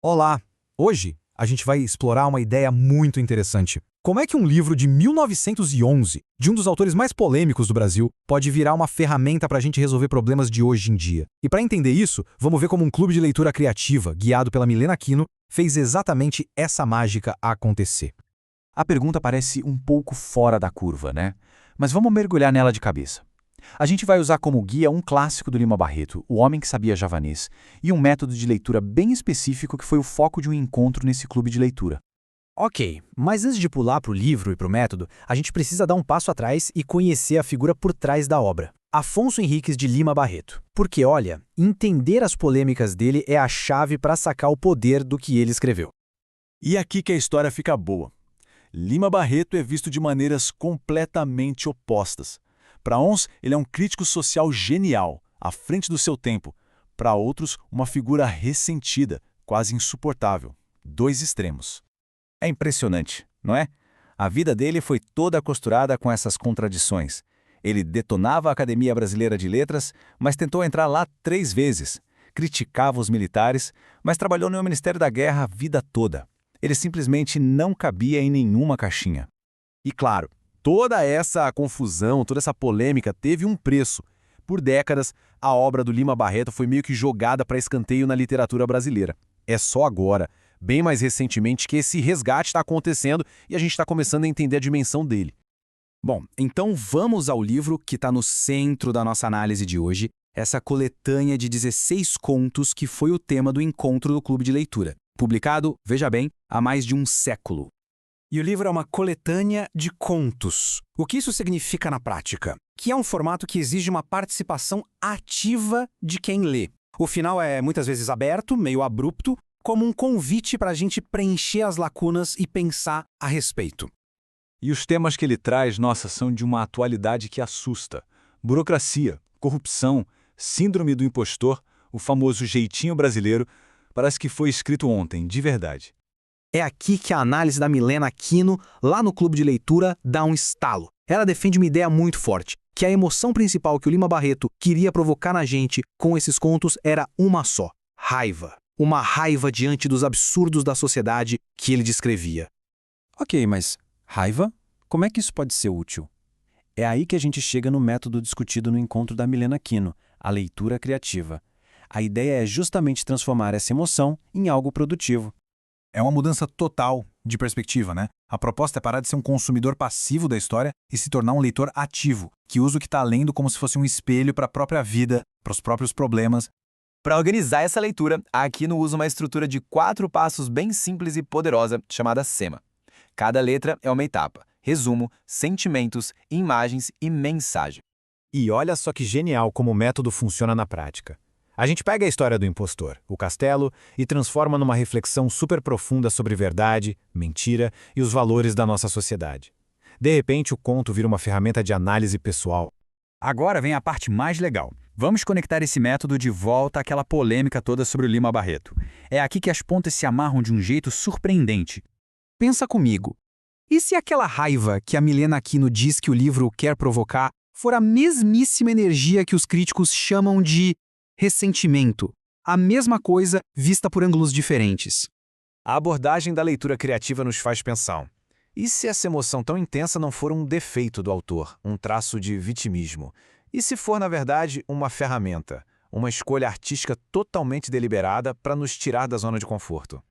Olá! Hoje a gente vai explorar uma ideia muito interessante. Como é que um livro de 1911, de um dos autores mais polêmicos do Brasil, pode virar uma ferramenta para a gente resolver problemas de hoje em dia? E para entender isso, vamos ver como um clube de leitura criativa, guiado pela Milena Aquino, fez exatamente essa mágica acontecer. A pergunta parece um pouco fora da curva, né? Mas vamos mergulhar nela de cabeça. A gente vai usar como guia um clássico do Lima Barreto, O Homem que Sabia Javanês, e um método de leitura bem específico que foi o foco de um encontro nesse clube de leitura. Ok, mas antes de pular para o livro e para o método, a gente precisa dar um passo atrás e conhecer a figura por trás da obra. Afonso Henriques de Lima Barreto. Porque, olha, entender as polêmicas dele é a chave para sacar o poder do que ele escreveu. E aqui que a história fica boa. Lima Barreto é visto de maneiras completamente opostas. Para uns, ele é um crítico social genial, à frente do seu tempo. Para outros, uma figura ressentida, quase insuportável. Dois extremos. É impressionante, não é? A vida dele foi toda costurada com essas contradições. Ele detonava a Academia Brasileira de Letras, mas tentou entrar lá 3 vezes. Criticava os militares, mas trabalhou no Ministério da Guerra a vida toda. Ele simplesmente não cabia em nenhuma caixinha. E claro, toda essa confusão, toda essa polêmica teve um preço. Por décadas, a obra do Lima Barreto foi meio que jogada para escanteio na literatura brasileira. É só agora, bem mais recentemente, que esse resgate está acontecendo e a gente está começando a entender a dimensão dele. Bom, então vamos ao livro que está no centro da nossa análise de hoje, essa coletânea de 16 contos que foi o tema do encontro do Clube de Leitura, publicado, veja bem, há mais de um século. E o livro é uma coletânea de contos. O que isso significa na prática? Que é um formato que exige uma participação ativa de quem lê. O final é muitas vezes aberto, meio abrupto, como um convite para a gente preencher as lacunas e pensar a respeito. E os temas que ele traz, nossa, são de uma atualidade que assusta. Burocracia, corrupção, síndrome do impostor, o famoso jeitinho brasileiro, parece que foi escrito ontem, de verdade. É aqui que a análise da Milena Aquino, lá no Clube de Leitura, dá um estalo. Ela defende uma ideia muito forte, que a emoção principal que o Lima Barreto queria provocar na gente com esses contos era uma só: raiva. Uma raiva diante dos absurdos da sociedade que ele descrevia. Ok, mas raiva? Como é que isso pode ser útil? É aí que a gente chega no método discutido no encontro da Milena Aquino, a leitura criativa. A ideia é justamente transformar essa emoção em algo produtivo. É uma mudança total de perspectiva, né? A proposta é parar de ser um consumidor passivo da história e se tornar um leitor ativo, que usa o que está lendo como se fosse um espelho para a própria vida, para os próprios problemas. Para organizar essa leitura, a Aquino usa uma estrutura de 4 passos bem simples e poderosa, chamada SEMA. Cada letra é uma etapa: resumo, sentimentos, imagens e mensagem. E olha só que genial como o método funciona na prática. A gente pega a história do impostor, o castelo, e transforma numa reflexão super profunda sobre verdade, mentira e os valores da nossa sociedade. De repente, o conto vira uma ferramenta de análise pessoal. Agora vem a parte mais legal. Vamos conectar esse método de volta àquela polêmica toda sobre o Lima Barreto. É aqui que as pontas se amarram de um jeito surpreendente. Pensa comigo. E se aquela raiva que a Milena Aquino diz que o livro quer provocar for a mesmíssima energia que os críticos chamam de ressentimento? A mesma coisa vista por ângulos diferentes. A abordagem da leitura criativa nos faz pensar. E se essa emoção tão intensa não for um defeito do autor, um traço de vitimismo? E se for, na verdade, uma ferramenta, uma escolha artística totalmente deliberada para nos tirar da zona de conforto?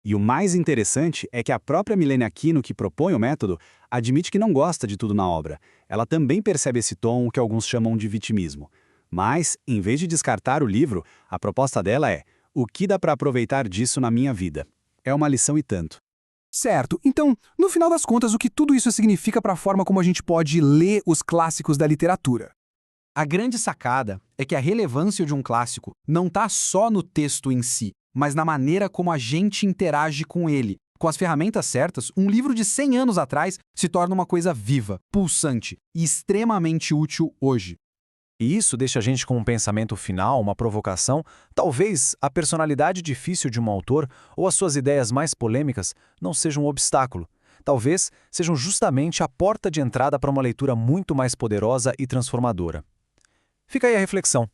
E o mais interessante é que a própria Milena Aquino, que propõe o método, admite que não gosta de tudo na obra. Ela também percebe esse tom que alguns chamam de vitimismo. Mas, em vez de descartar o livro, a proposta dela é: o que dá para aproveitar disso na minha vida? É uma lição e tanto. Certo. Então, no final das contas, o que tudo isso significa para a forma como a gente pode ler os clássicos da literatura? A grande sacada é que a relevância de um clássico não está só no texto em si, mas na maneira como a gente interage com ele. Com as ferramentas certas, um livro de 100 anos atrás se torna uma coisa viva, pulsante e extremamente útil hoje. E isso deixa a gente com um pensamento final, uma provocação. Talvez a personalidade difícil de um autor ou as suas ideias mais polêmicas não sejam um obstáculo. Talvez sejam justamente a porta de entrada para uma leitura muito mais poderosa e transformadora. Fica aí a reflexão.